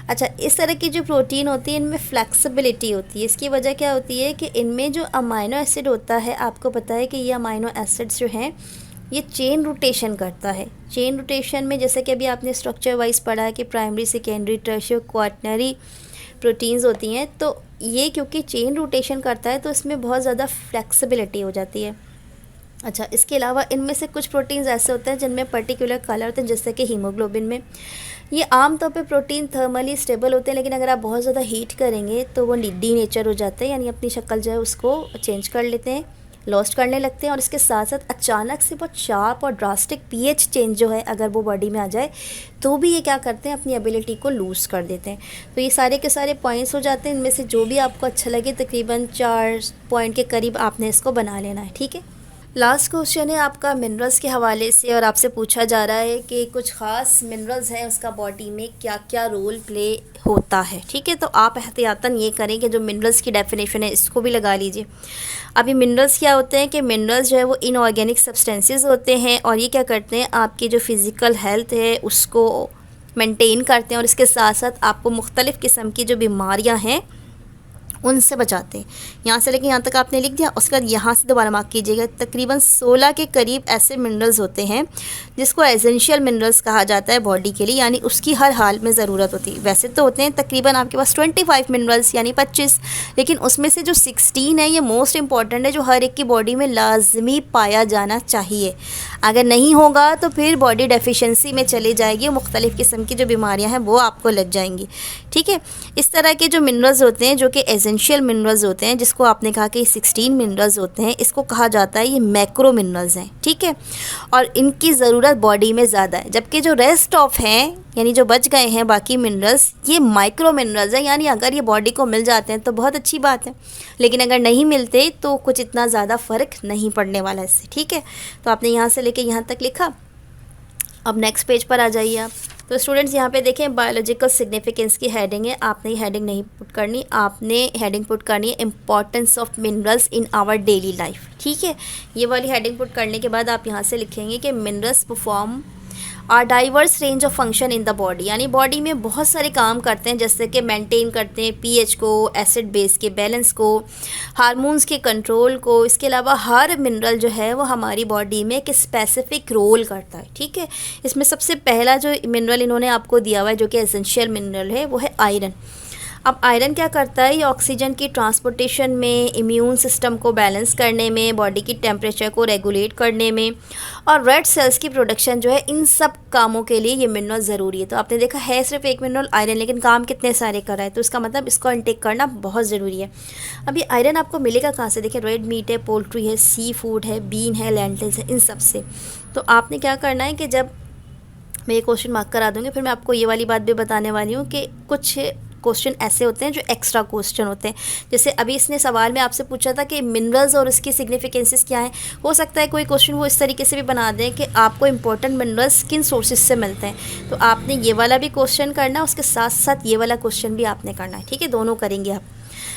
अच्छा, इस तरह की जो प्रोटीन होती है इनमें फ्लेक्सिबिलिटी होती है। इसकी वजह क्या होती है कि इनमें जो अमाइनो एसिड होता है, आपको पता है कि ये अमाइनो एसिड्स जो हैं ये चेन रोटेशन करता है। चेन रोटेशन में जैसे कि अभी आपने स्ट्रक्चर वाइज पढ़ा है कि primary, secondary, tertiary, quaternary proteins होती हैं, तो ये क्योंकि चेन रोटेशन करता है तो इसमें बहुत ज़्यादा फ्लेक्सिबिलिटी हो जाती है। अच्छा, इसके अलावा इनमें से कुछ प्रोटीन्स ऐसे होते हैं जिनमें पर्टिकुलर कलर होते हैं, जैसे कि हीमोग्लोबिन में। ये आम तौर पे प्रोटीन थर्मली स्टेबल होते हैं, लेकिन अगर आप बहुत ज़्यादा हीट करेंगे तो वो डी नेचर हो जाते हैं, यानी अपनी शक्ल जो है उसको चेंज कर लेते हैं, लॉस्ट करने लगते हैं। और इसके साथ साथ अचानक से बहुत शार्प और ड्रास्टिक पीएच चेंज जो है अगर वो बॉडी में आ जाए तो भी ये क्या करते हैं, अपनी एबिलिटी को लूज़ कर देते हैं। तो ये सारे के सारे पॉइंट्स हो जाते हैं, इनमें से जो भी आपको अच्छा लगे तकरीबन 4 पॉइंट के करीब आपने इसको बना लेना है, ठीक है। लास्ट क्वेश्चन है आपका मिनरल्स के हवाले से और आपसे पूछा जा रहा है कि कुछ ख़ास मिनरल्स हैं उसका बॉडी में क्या क्या रोल प्ले होता है, ठीक है। तो आप एहतियातन ये करें कि जो मिनरल्स की डेफिनेशन है इसको भी लगा लीजिए। अभी मिनरल्स क्या होते हैं कि मिनरल्स जो है वो इनऑर्गेनिक सब्सटेंसेस होते हैं और ये क्या करते हैं, आपकी जो फिज़िकल हेल्थ है उसको मेंटेन करते हैं और इसके साथ साथ आपको मुख्तलिफ़ किस्म की जो बीमारियाँ हैं उनसे बचाते हैं। यहाँ से लेके यहाँ तक आपने लिख दिया, उसके बाद यहाँ से दोबारा मार्क कीजिएगा। तकरीबन 16 के करीब ऐसे मिनरल्स होते हैं जिसको एसेंशियल मिनरल्स कहा जाता है बॉडी के लिए, यानी उसकी हर हाल में ज़रूरत होती है। वैसे तो होते हैं तकरीबन आपके पास 25 मिनरल्स यानी 25, लेकिन उसमें से जो 16 है ये मोस्ट इंपॉर्टेंट है, जो हर एक की बॉडी में लाजमी पाया जाना चाहिए। अगर नहीं होगा तो फिर बॉडी डेफिशिएंसी में चली जाएगी, मुख्तलिफ़ किस्म की जो बीमारियाँ हैं वो आपको लग जाएंगी, ठीक है। इस तरह के जो मिनरल्स होते हैं जो कि एसेंशियल मिनरल्स होते हैं, जिसको आपने कहा कि 16 मिनरल्स होते हैं, इसको कहा जाता है ये मैक्रो मिनरल्स हैं, ठीक है। और इनकी ज़रूरत बॉडी में ज़्यादा है, जबकि जो रेस्ट ऑफ हैं यानी जो बच गए हैं बाकी मिनरल्स ये माइक्रो मिनरल्स हैं, यानी अगर ये बॉडी को मिल जाते हैं तो बहुत अच्छी बात है, लेकिन अगर नहीं मिलते तो कुछ इतना ज़्यादा फ़र्क नहीं पड़ने वाला इससे, ठीक है। तो आपने यहाँ से लेके यहाँ तक लिखा। अब नेक्स्ट पेज पर आ जाइए आप। तो स्टूडेंट्स यहाँ पे देखें बायोलॉजिकल सिग्निफिकेंस की हेडिंग है, आपने ये हेडिंग नहीं पुट करनी, आपने हेडिंग पुट करनी है importance of minerals in our daily life, ठीक है। ये वाली हेडिंग पुट करने के बाद आप यहाँ से लिखेंगे कि minerals perform are diverse range of function in the body, यानी बॉडी में बहुत सारे काम करते हैं, जैसे कि मेंटेन करते हैं पीएच को, एसिड बेस के बैलेंस को, हार्मोन्स के कंट्रोल को। इसके अलावा हर मिनरल जो है वो हमारी बॉडी में एक स्पेसिफिक रोल करता है, ठीक है। इसमें सबसे पहला जो मिनरल इन्होंने आपको दिया हुआ है जो कि एसेंशियल मिनरल है वो है आयरन। अब आयरन क्या करता है, ये ऑक्सीजन की ट्रांसपोर्टेशन में, इम्यून सिस्टम को बैलेंस करने में, बॉडी की टेम्परेचर को रेगुलेट करने में और रेड सेल्स की प्रोडक्शन जो है, इन सब कामों के लिए ये मिनरल ज़रूरी है। तो आपने देखा है सिर्फ एक मिनरल आयरन, लेकिन काम कितने सारे कर रहा है, तो इसका मतलब इसको इंटेक करना बहुत ज़रूरी है। अब ये आयरन आपको मिलेगा कहाँ से, देखिए रेड मीट है, पोल्ट्री है, सी फूड है, बीन है, लेंटिल्स है, इन सब से। तो आपने क्या करना है कि जब मैं ये क्वेश्चन मार्क करा दूँगी फिर मैं आपको ये वाली बात भी बताने वाली हूँ कि कुछ क्वेश्चन ऐसे होते हैं जो एक्स्ट्रा क्वेश्चन होते हैं। जैसे अभी इसने सवाल में आपसे पूछा था कि मिनरल्स और उसकी सिग्निफिकेंसेस क्या हैं, हो सकता है कोई क्वेश्चन वो इस तरीके से भी बना दें कि आपको इंपॉर्टेंट मिनरल्स किन सोर्सेज से मिलते हैं। तो आपने ये वाला भी क्वेश्चन करना है, उसके साथ साथ ये वाला क्वेश्चन भी आपने करना है, ठीक है, दोनों करेंगे आप।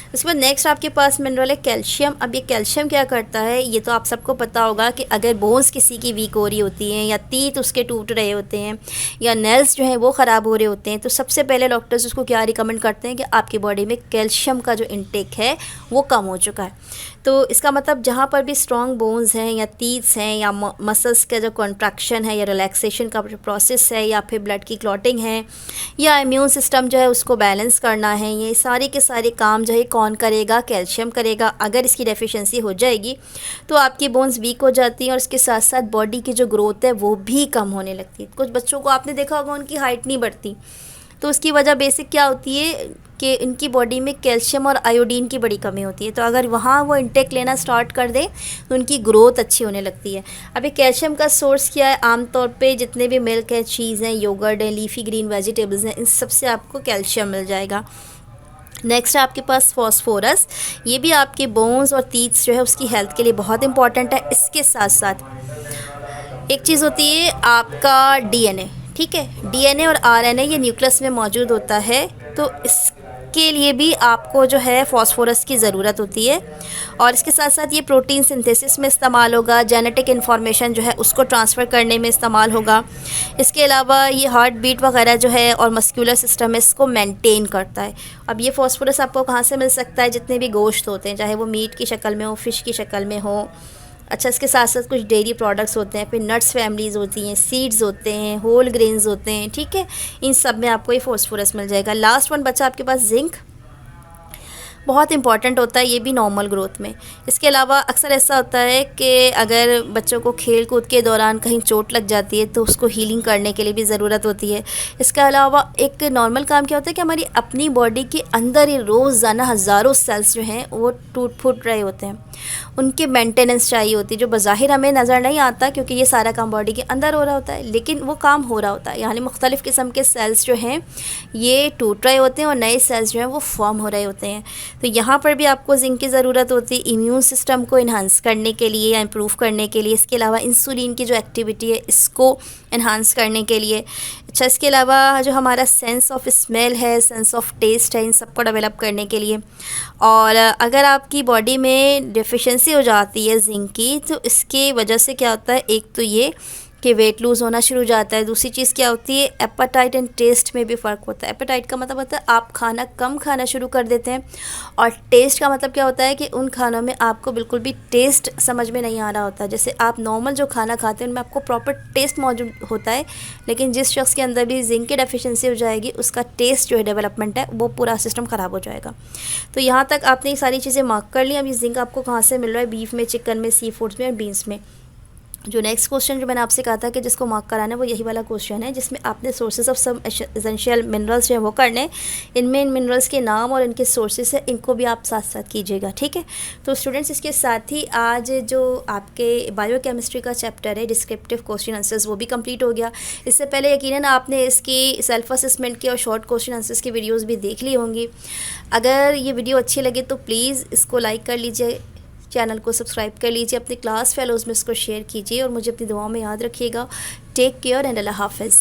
उसके बाद नेक्स्ट आपके पास मिनरल है कैल्शियम। अब ये कैल्शियम क्या करता है, ये तो आप सबको पता होगा कि अगर बोन्स किसी की वीक हो रही होती हैं या तीत उसके टूट रहे होते हैं या नेल्स जो हैं वो ख़राब हो रहे होते हैं, तो सबसे पहले डॉक्टर्स उसको क्या रिकमेंड करते हैं कि आपकी बॉडी में कैल्शियम का जो इंटेक है वो कम हो चुका है। तो इसका मतलब जहाँ पर भी स्ट्रॉन्ग बोन्स हैं या टीथ्स हैं या मसल्स का जो कॉन्ट्रैक्शन है या रिलैक्सेशन का जो प्रोसेस है या फिर ब्लड की क्लॉटिंग है या इम्यून सिस्टम जो है उसको बैलेंस करना है, ये सारे के सारे काम जो है कौन करेगा? कैल्शियम करेगा। अगर इसकी डेफिशिएंसी हो जाएगी तो आपकी बोन्स वीक हो जाती हैं और इसके साथ साथ बॉडी की जो ग्रोथ है वो भी कम होने लगती है। कुछ बच्चों को आपने देखा होगा उनकी हाइट नहीं बढ़ती, तो उसकी वजह बेसिक क्या होती है कि इनकी बॉडी में कैल्शियम और आयोडीन की बड़ी कमी होती है। तो अगर वहाँ वो इंटेक लेना स्टार्ट कर दें तो उनकी ग्रोथ अच्छी होने लगती है। अभी कैल्शियम का सोर्स क्या है? आमतौर पे जितने भी मिल्क है, चीज़ हैं, योगर्ट है, लीफी ग्रीन वेजिटेबल्स हैं, इन सब से आपको कैल्शियम मिल जाएगा। नेक्स्ट है आपके पास फॉस्फोरस। ये भी आपके बोन्स और टीथ्स जो है उसकी हेल्थ के लिए बहुत इंपॉर्टेंट है। इसके साथ साथ एक चीज़ होती है आपका डीएनए, ठीक है। डीएनए और आरएनए ये न्यूक्लियस में मौजूद होता है, तो इसके लिए भी आपको जो है फॉस्फोरस की ज़रूरत होती है। और इसके साथ साथ ये प्रोटीन सिंथेसिस में इस्तेमाल होगा, जेनेटिक इन्फॉर्मेशन जो है उसको ट्रांसफ़र करने में इस्तेमाल होगा। इसके अलावा ये हार्ट बीट वगैरह जो है और मस्कुलर सिस्टम है इसको मेंटेन करता है। अब ये फॉस्फोरस आपको कहाँ से मिल सकता है? जितने भी गोश्त होते हैं, चाहे वो मीट की शक्ल में हो, फ़िश की शक्ल में हो। अच्छा, इसके साथ साथ कुछ डेयरी प्रोडक्ट्स होते हैं, फिर नट्स फैमिलीज़ होती हैं, सीड्स होते हैं, होल ग्रेन्स होते हैं, ठीक है। इन सब में आपको ये फॉस्फोरस मिल जाएगा। लास्ट वन बचा आपके पास जिंक, बहुत इंपॉर्टेंट होता है ये भी नॉर्मल ग्रोथ में। इसके अलावा अक्सर ऐसा होता है कि अगर बच्चों को खेल कूद के दौरान कहीं चोट लग जाती है तो उसको हीलिंग करने के लिए भी ज़रूरत होती है। इसके अलावा एक नॉर्मल काम क्या होता है कि हमारी अपनी बॉडी के अंदर ही रोज़ाना हज़ारों सेल्स जो हैं वो टूट फूट रहे होते हैं, उनके मेंटेनेंस चाहिए होती है, जो बज़ाहिर हमें नज़र नहीं आता क्योंकि ये सारा काम बॉडी के अंदर हो रहा होता है, लेकिन वो काम हो रहा होता है। यानी मुख्तलिफ़ किस्म के सेल्स जो हैं ये टूट रहे होते हैं और नए सेल्स जो हैं वो फॉर्म हो रहे होते हैं। तो यहाँ पर भी आपको जिंक की ज़रूरत होती है इम्यून सिस्टम को इन्हांस करने के लिए या इम्प्रूव करने के लिए। इसके अलावा इंसुलिन की जो एक्टिविटी है इसको इन्हांस करने के लिए। अच्छा, इसके अलावा जो हमारा सेंस ऑफ स्मेल है, सेंस ऑफ टेस्ट है, इन सबको डेवलप करने के लिए। और अगर आपकी बॉडी में डेफिशिएंसी हो जाती है जिंक की तो इसकी वजह से क्या होता है, एक तो ये कि वेट लूज़ होना शुरू हो जाता है। दूसरी चीज़ क्या होती है, एपेटाइट एंड टेस्ट में भी फ़र्क होता है। एपेटाइट का मतलब होता है आप खाना कम खाना शुरू कर देते हैं, और टेस्ट का मतलब क्या होता है कि उन खानों में आपको बिल्कुल भी टेस्ट समझ में नहीं आ रहा होता। जैसे आप नॉर्मल जो खाना खाते हैं उनमें आपको प्रॉपर टेस्ट मौजूद होता है, लेकिन जिस शख्स के अंदर भी जिंक की डेफिशिएंसी हो जाएगी उसका टेस्ट जो है डेवलपमेंट है वो पूरा सिस्टम ख़राब हो जाएगा। तो यहाँ तक आपने ये सारी चीज़ें मार्क कर ली। अब ये जिंक आपको कहाँ से मिल रहा है? बीफ में, चिकन में, सी फूड्स में और बीन्स में। जो नेक्स्ट क्वेश्चन जो मैंने आपसे कहा था कि जिसको मार्क कराना है वो यही वाला क्वेश्चन है, जिसमें आपने sources of some essential minerals जो है वो करने। इनमें इन मिनरल्स के नाम और इनके सोर्सेज है इनको भी आप साथ साथ कीजिएगा, ठीक है। तो स्टूडेंट्स, इसके साथ ही आज जो आपके बायोकेमिस्ट्री का चैप्टर है डिस्क्रिप्टिव क्वेश्चन आंसर्स वो भी कंप्लीट हो गया। इससे पहले यकीनन आपने इसकी सेल्फ असेसमेंट के और शॉर्ट क्वेश्चन आंसर्स की वीडियोज़ भी देख ली होंगी। अगर ये वीडियो अच्छी लगे तो प्लीज़ इसको लाइक कर लीजिए, चैनल को सब्सक्राइब कर लीजिए, अपने क्लास फेलोज़ में इसको शेयर कीजिए और मुझे अपनी दुआओं में याद रखिएगा। टेक केयर एंड अल्लाह हाफ़िज़।